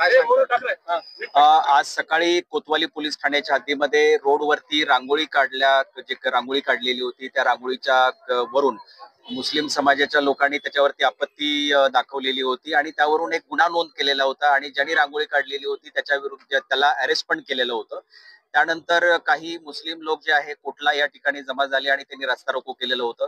आज सकाळी कोतवाली पोलीस ठाण्याच्या हद्दीमध्ये रोडवरती रांगोळी रांगोळी काढलेली होती, त्या रांगोळीच्या वरून मुस्लिम समाजाच्या लोकांनी त्याच्यावरती आपत्ती दाखवलेली होती आणि त्यावरून एक गुन्हा नोंद केलेला होता आणि ज्यांनी रांगोळी काढलेली होती त्याच्या विरुद्ध त्याला अरेस्ट पण केलेलं होतं. त्यानंतर काही मुस्लिम लोक जे आहे कोटला या ठिकाणी जमा झाले आणि त्यांनी रस्ता रोको केलेलं होतं.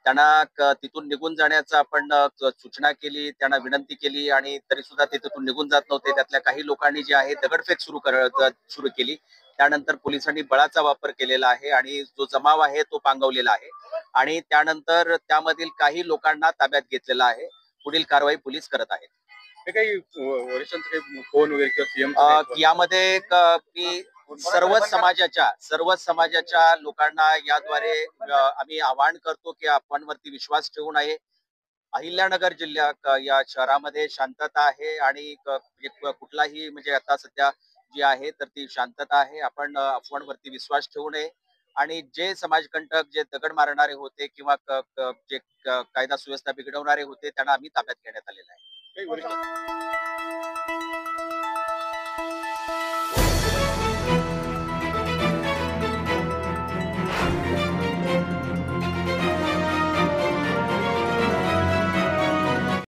त्यांना तिथून निघून जाण्याचा आपण सूचना केली, त्यांना विनंती केली आणि तरी सुद्धा ते तिथून निघून जात नव्हते. त्यातल्या काही लोकांनी जे आहे दगडफेक सुरू केली. त्यानंतर पोलिसांनी बळाचा वापर केलेला आहे आणि जो जमाव आहे तो पांगवलेला आहे आणि त्यानंतर त्यामधील काही लोकांना ताब्यात घेतलेला आहे. पुढील कारवाई पोलीस करत आहेत. काही वरिष्ठांचे काही फोन वगैरे किंवा सीएम यामध्ये की सर्व समाजाच्या लोकांना याद्वारे आम्ही आवाहन करतो की आपण वरती विश्वास ठेवू नये. अहिल्यानगर या शहरामध्ये शांतता आहे आणि कुठलाही म्हणजे आता सध्या जी आहे तर ती शांतता आहे. आपण अफवांवरती विश्वास ठेवू नये आणि जे समाजकंटक जे दगड मारणारे होते किंवा जे कायदा सुव्यवस्था बिघडवणारे होते त्यांना आम्ही ताब्यात घेण्यात आलेला आहे.